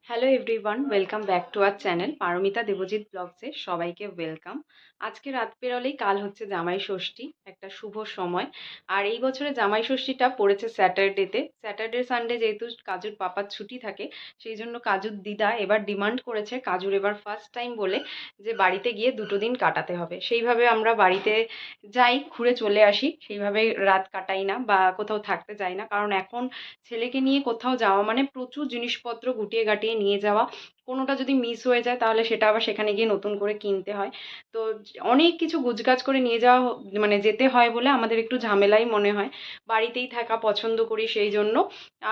Hello everyone, welcome back to our channel Paramita Debjit ব্লগসে সবাইকে welcome. আজকে রাত পেরোলেই কাল হচ্ছে জামাই ষষ্ঠী, একটা শুভ সময়। আর এই বছরে জামাই ষষ্ঠীটা পড়েছে স্যাটারডে সানডে, যেহেতু কাজুর পাপার ছুটি থাকে, সেই জন্য কাজুর দিদা এবার ডিমান্ড করেছে, কাজুর এবার ফার্স্ট টাইম বলে, যে বাড়িতে গিয়ে 2 দিন কাটাতে হবে। সেইভাবে আমরা বাড়িতে যাই, ঘুরে চলে আসি, সেইভাবে রাত কাটাই না বা কোথাও থাকতে যাই না, কারণ এখন ছেলেকে নিয়ে কোথাও যাওয়া মানে প্রচুর জিনিসপত্র গুটিয়ে গাটিয়ে নিয়ে যাওয়া। কোনোটা যদি মিস হয়ে যায় তাহলে সেটা আবার সেখানে গিয়ে নতুন করে কিনতে হয়। তো অনেক কিছু গুজগাজ করে নিয়ে যাওয়া মানে যেতে হয় বলে আমাদের একটু ঝামেলাই মনে হয়। বাড়িতেই থাকা পছন্দ করি সেই জন্য।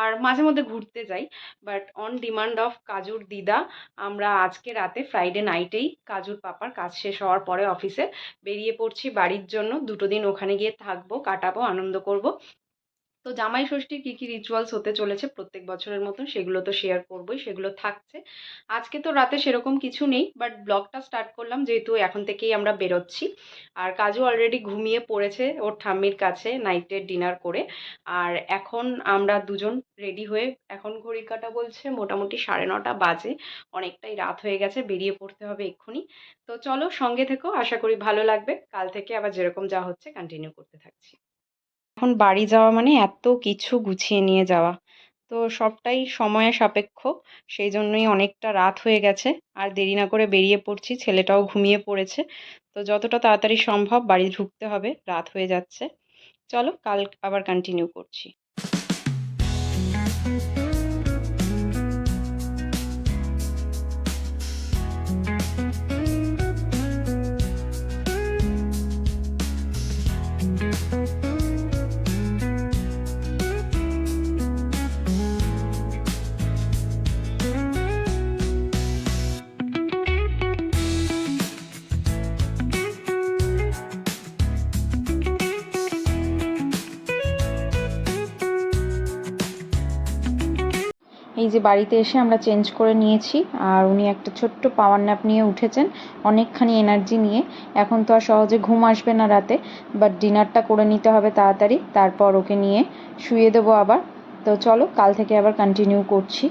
আর মাঝে মধ্যে ঘুরতে যাই। বাট অন ডিমান্ড অফ কাজুর দিদা আমরা আজকে রাতে ফ্রাইডে নাইটেই কাজুর পাপার কাজ শেষ হওয়ার পরে অফিসে বেরিয়ে পড়ছি বাড়ির জন্য। 2 দিন ওখানে গিয়ে থাকবো, কাটাবো, আনন্দ করব। তো জামাই ষষ্ঠীর কি রিচুয়ালস হতে চলেছে প্রত্যেক বছরের মতন, সেগুলো তো শেয়ার করবোই, সেগুলো থাকছে। আজকে তো রাতে সেরকম কিছু নেই, বাট ব্লগটা স্টার্ট করলাম যেহেতু এখন থেকেই আমরা বেরোচ্ছি। আর কাজু অলরেডি ঘুমিয়ে পড়েছে ওর ঠাম্মির কাছে নাইটের ডিনার করে। আর এখন আমরা দুজন রেডি হয়ে, এখন ঘড়ির কাঁটা বলছে মোটামুটি 9:30 বাজে, অনেকটাই রাত হয়ে গেছে, বেরিয়ে পড়তে হবে এক্ষুনি। তো চলো সঙ্গে থেকো, আশা করি ভালো লাগবে। কাল থেকে আবার যেরকম যা হচ্ছে কন্টিনিউ করতে থাকছি। এখন বাড়ি যাওয়া মানে এত কিছু গুছিয়ে নিয়ে যাওয়া, তো সবটাই সময় সাপেক্ষ, সেই জন্যই অনেকটা রাত হয়ে গেছে। আর দেরি না করে বেরিয়ে পড়ছি, ছেলেটাও ঘুমিয়ে পড়েছে। তো যতটা তাড়াতাড়ি সম্ভব বাড়ি ঢুকতে হবে, রাত হয়ে যাচ্ছে। চলো কাল আবার কন্টিনিউ করছি। এই যে বাড়িতে এসে আমরা চেঞ্জ করে নিয়েছি, আর উনি একটা ছোট্ট পাওয়ার ন্যাপ নিয়ে উঠেছেন, অনেকখানি এনার্জি নিয়ে। এখন তো আর সহজে ঘুম আসবে না রাতে, বাট ডিনারটা করে নিতে হবে তাড়াতাড়ি, তারপর ওকে নিয়ে শুইয়ে দেবো আবার। তো চলো কাল থেকে আবার কন্টিনিউ করছি।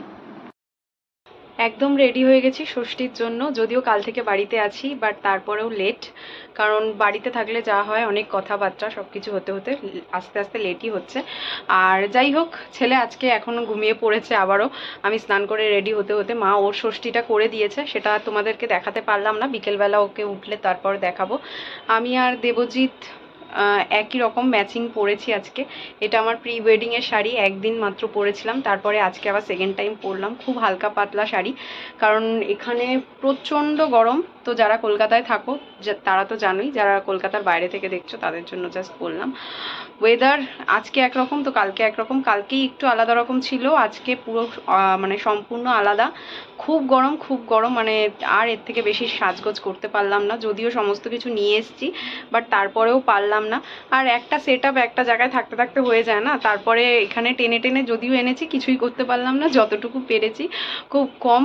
একদম রেডি হয়ে গেছি ষষ্ঠীর জন্য, যদিও কাল থেকে বাড়িতে আছি, বাট তারপরেও লেট। কারণ বাড়িতে থাকলে যা হয়, অনেক কথাবার্তা, সব কিছু হতে হতে আস্তে আস্তে লেটই হচ্ছে। আর যাই হোক, ছেলে আজকে এখনও ঘুমিয়ে পড়েছে আবারও। আমি স্নান করে রেডি হতে হতে মা ওর ষষ্ঠীটা করে দিয়েছে, সেটা তোমাদেরকে দেখাতে পারলাম না, বিকেলবেলা ওকে উঠলে তারপর দেখাবো। আমি আর দেবজিৎ একই রকম ম্যাচিং পরেছি আজকে। এটা আমার প্রি ওয়েডিংয়ের শাড়ি, একদিন মাত্র পরেছিলাম, তারপরে আজকে আবার সেকেন্ড টাইম পরলাম। খুব হালকা পাতলা শাড়ি, কারণ এখানে প্রচণ্ড গরম। তো যারা কলকাতায় থাকো তারা তো জানোই, যারা কলকাতার বাইরে থেকে দেখছো তাদের জন্য জাস্ট বললাম। ওয়েদার আজকে একরকম তো কালকে একরকম, কালকেই একটু আলাদা রকম ছিল, আজকে পুরো মানে সম্পূর্ণ আলাদা। খুব গরম, খুব গরম, মানে আর এর থেকে বেশি সাজগোজ করতে পারলাম না, যদিও সমস্ত কিছু নিয়ে এসেছি, বাট তারপরেও পারলাম না। আর একটা সেট আপ একটা জায়গায় থাকতে থাকতে হয়ে যায় না, তারপরে এখানে টেনে টেনে যদিও এনেছি, কিছুই করতে পারলাম না, যতটুকু পেরেছি খুব কম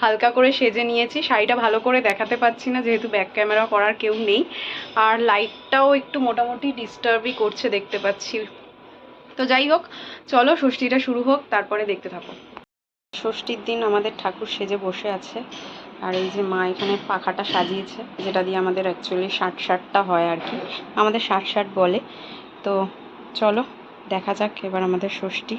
হালকা করে সেজে নিয়েছি। শাড়িটা ভালো করে দেখাতে পাচ্ছি না যেহেতু ব্যাক ক্যামেরা করার কেউ নেই, আর লাইটটাও একটু মোটামুটি ডিস্টার্বই করছে দেখতে পাচ্ছি। তো যাই হোক, চলো ষষ্ঠীটা শুরু হোক, তারপরে দেখতে থাকো। ষষ্ঠীর দিন আমাদের ঠাকুর সেজে বসে আছে, আর এই যে মা এখানে পাখাটা সাজিয়েছে, যেটা দিয়ে আমাদের অ্যাকচুয়ালি ষাটটা হয় আর কি, আমাদের ষাট বলে। তো চলো দেখা যাক এবার আমাদের ষষ্ঠী।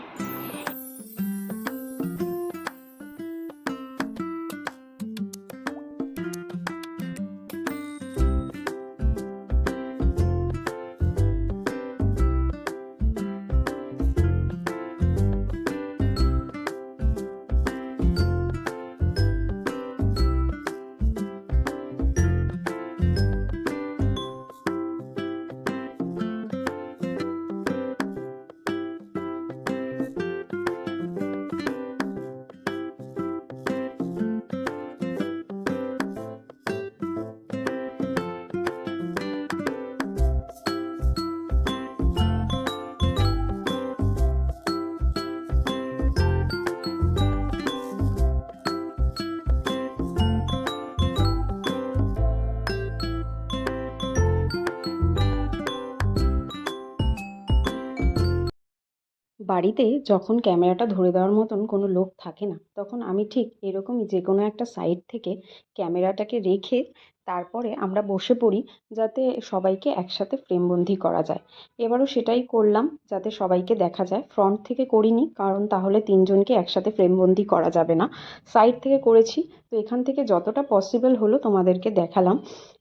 বাড়িতে যখন ক্যামেরাটা ধরে দেওয়ার মতন কোনো লোক থাকে না, তখন আমি ঠিক এরকমই যে কোনো একটা সাইড থেকে ক্যামেরাটাকে রেখে তারপরে আমরা বসে পড়ি, যাতে সবাইকে একসাথে ফ্রেমবন্দি করা যায়। এবারও সেটাই করলাম, যাতে সবাইকে দেখা যায়। ফ্রন্ট থেকে করিনি, কারণ তাহলে তিনজনকে একসাথে ফ্রেমবন্দি করা যাবে না। সাইড থেকে করেছি। তো এখান থেকে যতটা পসিবল হলো তোমাদেরকে দেখালাম।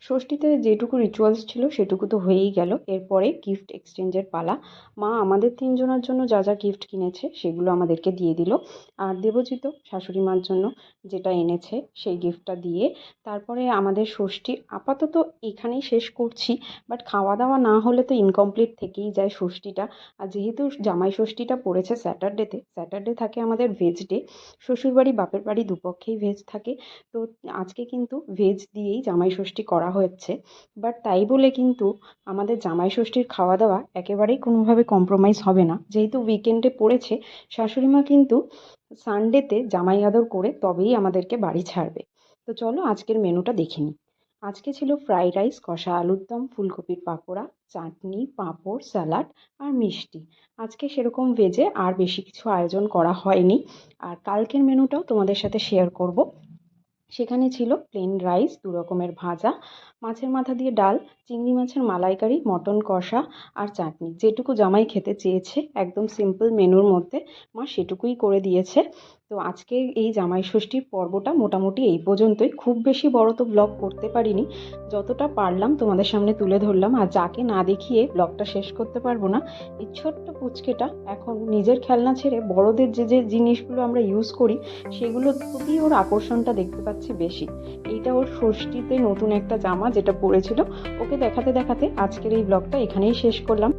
ষষ্ঠীতে যেটুকু রিচুয়ালস ছিল সেটুকু তো হয়েই গেল। এরপরে গিফট এক্সচেঞ্জের পালা। মা আমাদের তিনজনের জন্য যা যা গিফট কিনেছে সেগুলো আমাদেরকে দিয়ে দিল। আর দেবজিৎ শাশুড়ি মার জন্য যেটা এনেছে সেই গিফটটা দিয়ে তারপরে আমাদের ষষ্ঠী আপাতত এখানেই শেষ করছি। বাট খাওয়া দাওয়া না হলে তো ইনকমপ্লিট থেকেই যায় ষষ্ঠীটা। আর যেহেতু জামাই ষষ্ঠীটা পড়েছে স্যাটারডেতে, স্যাটারডে থাকে আমাদের ভেজ ডে। শ্বশুরবাড়ি বাপের বাড়ি দুপক্ষেই ভেজ থাকে। তো আজকে কিন্তু ভেজ দিয়েই জামাই ষষ্ঠী করা হচ্ছে। বাট তাই বলে কিন্তু আমাদের জামাই ষষ্ঠীর খাওয়া দাওয়া একেবারেই কোনোভাবে কম্প্রোমাইজ হবে না। যেহেতু উইকেন্ডে পড়েছে, শাশুড়ি মা কিন্তু সানডেতে জামাই আদর করে তবেই আমাদেরকে বাড়ি ছাড়বে। তো চলো আজকের মেনুটা দেখে নিই। আজকে ছিল ফ্রাইড রাইস, কষা আলুর দম, ফুলকপির পাকোড়া, চাটনি, পাঁপড়, স্যালাড আর মিষ্টি। আজকে সেরকম ভেজে আর বেশি কিছু আয়োজন করা হয়নি। আর কালকের মেনুটাও তোমাদের সাথে শেয়ার করব। সেখানে ছিল প্লেন রাইস, দু রকমের ভাজা, মাছের মাথা দিয়ে ডাল, চিংড়ি মাছের মালাইকারি, মটন কষা আর চাটনি। যেটুকু জামাই খেতে চেয়েছে একদম সিম্পল মেনুর মধ্যে মা সেটুকুই করে দিয়েছে। তো আজকে এই জামাই ষষ্ঠীর পর্বটা মোটামুটি এই পর্যন্তই। খুব বেশি বড় তো ব্লগ করতে পারিনি, যতটা পারলাম তোমাদের সামনে তুলে ধরলাম। আর যাকে না দেখিয়ে ব্লগটা শেষ করতে পারবো না। এই ছোট্ট পুচকেটা এখন নিজের খেলনা ছেড়ে বড়দের যে যে জিনিসগুলো আমরা ইউজ করি সেগুলোর প্রতি ওর আকর্ষণটা দেখতে পাচ্ছি বেশি। এইটা ওর ষষ্ঠীতে নতুন একটা জামা যেটা পরেছিল, ওকে দেখাতে দেখাতে আজকের এই ব্লগটা এখানেই শেষ করলাম।